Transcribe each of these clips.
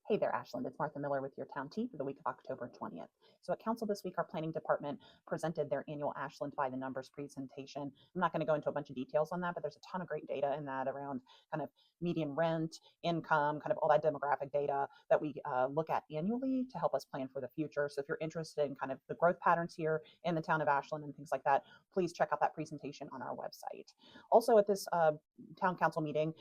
Hey there, Ashland. It's Martha Miller with your Town Tea for the week of October 20th. So at Council this week, our Planning Department presented their annual Ashland by the Numbers presentation. I'm not going to go into a bunch of details on that, but there's a ton of great data in that around kind of median rent, income, kind of all that demographic data that we look at annually to help us plan for the future. So if you're interested in kind of the growth patterns here in the town of Ashland and things like that, please check out that presentation on our website. Also at this town council meeting,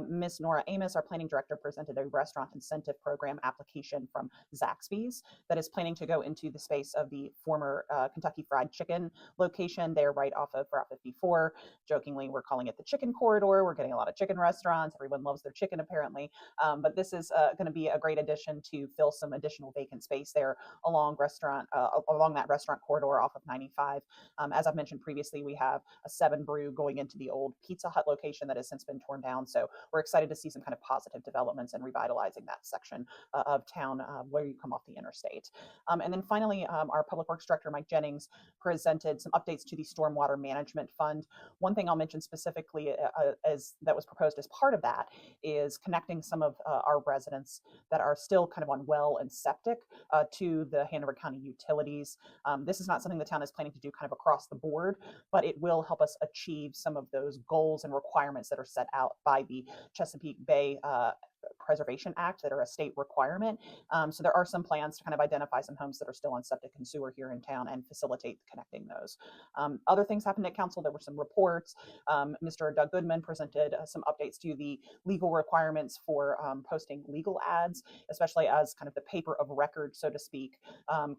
Miss Nora Amos, our planning director, presented a restaurant incentive program application from Zaxby's that is planning to go into the space of the former Kentucky Fried Chicken location there right off of Route 54. Jokingly, we're calling it the chicken corridor. We're getting a lot of chicken restaurants. Everyone loves their chicken apparently. But this is going to be a great addition to fill some additional vacant space there along that restaurant corridor off of 95. As I've mentioned previously, we have a 7 Brew going into the old Pizza Hut location that has since been torn down. So we're excited to see some kind of positive developments and revitalizing that section of town where you come off the interstate. And then finally, our Public Works Director, Mike Jennings, presented some updates to the Stormwater Management Fund. One thing I'll mention specifically as that was proposed as part of that is connecting some of our residents that are still kind of on well and septic to the Hanover County utilities. This is not something the town is planning to do kind of across the board, but it will help us achieve some of those goals and requirements that are set out by the Chesapeake Bay Preservation Act that are a state requirement. So there are some plans to kind of identify some homes that are still on septic and sewer here in town and facilitate connecting those. Other things happened at council. There were some reports. Mr. Doug Goodman presented some updates to the legal requirements for posting legal ads, especially as kind of the paper of record, so to speak,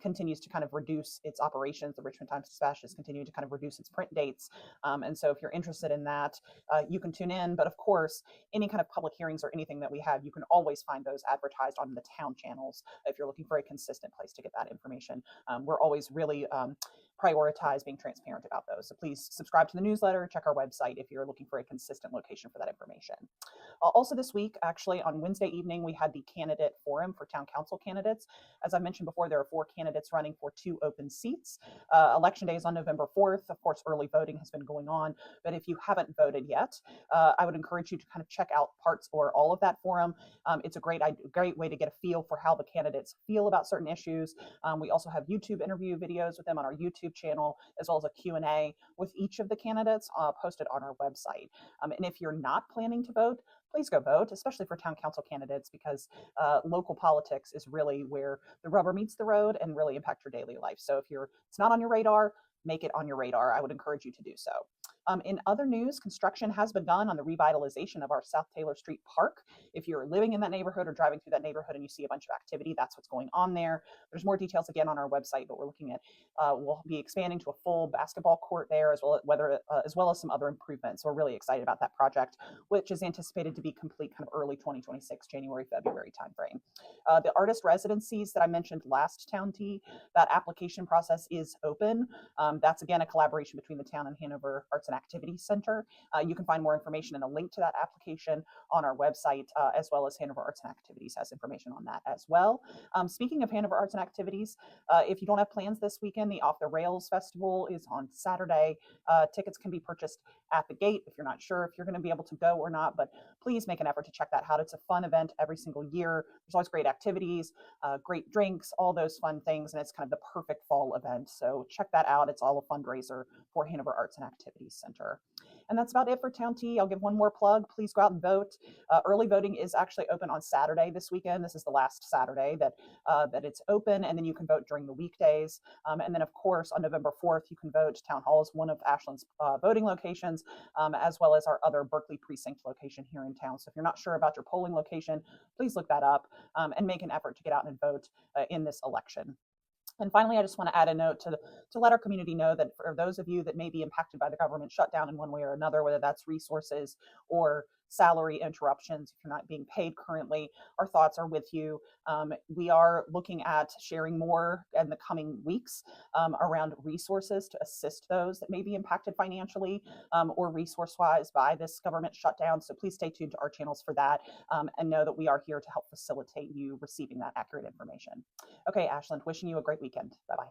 continues to kind of reduce its operations. The Richmond Times-Dispatch is continuing to kind of reduce its print dates. And so if you're interested in that, you can tune in. But of course, any kind of public hearings or anything that we have, you can always find those advertised on the town channels if you're looking for a consistent place to get that information. We're always really prioritize being transparent about those. So please subscribe to the newsletter, check our website if you're looking for a consistent location for that information. Also this week, actually on Wednesday evening, we had the candidate forum for town council candidates. As I mentioned before, there are 4 candidates running for 2 open seats. Election day is on November 4th. Of course, early voting has been going on, but if you haven't voted yet, I would encourage you to kind of check out parts or all of that forum. It's a great way to get a feel for how the candidates feel about certain issues. We also have YouTube interview videos with them on our YouTube channel, as well as a Q&A with each of the candidates posted on our website. And if you're not planning to vote, please go vote, especially for town council candidates, because local politics is really where the rubber meets the road and really impact your daily life. So if it's not on your radar, make it on your radar. I would encourage you to do so. In other news, construction has begun on the revitalization of our South Taylor Street Park. If you're living in that neighborhood or driving through that neighborhood and you see a bunch of activity, that's what's going on there. There's more details again on our website, but we're looking at we'll be expanding to a full basketball court there, as well as some other improvements. So we're really excited about that project, which is anticipated to be complete kind of early 2026, January, February timeframe. The artist residencies that I mentioned last Town Tea, that application process is open. That's again a collaboration between the town and Hanover Arts and Activity Center. You can find more information and a link to that application on our website, as well as Hanover Arts and Activities has information on that as well. Speaking of Hanover Arts and Activities, if you don't have plans this weekend, the Off the Rails Festival is on Saturday. Tickets can be purchased at the gate if you're not sure if you're going to be able to go or not, but please make an effort to check that out. It's a fun event every single year. There's always great activities, great drinks, all those fun things, and it's kind of the perfect fall event. So check that out. It's all a fundraiser for Hanover Arts and Activities Center. And that's about it for Town Tea. I'll give one more plug. Please go out and vote. Early voting is actually open on Saturday this weekend. This is the last Saturday that it's open, and then you can vote during the weekdays. And then, of course, on November 4th, you can vote. Town Hall is one of Ashland's voting locations, as well as our other Berkeley precinct location here in town. So if you're not sure about your polling location, please look that up and make an effort to get out and vote in this election. And finally, I just want to add a note to let our community know that for those of you that may be impacted by the government shutdown in one way or another, whether that's resources or salary interruptions, if you're not being paid currently, our thoughts are with you. We are looking at sharing more in the coming weeks around resources to assist those that may be impacted financially or resource-wise by this government shutdown. So please stay tuned to our channels for that and know that we are here to help facilitate you receiving that accurate information. Okay, Ashland, wishing you a great weekend. Bye-bye.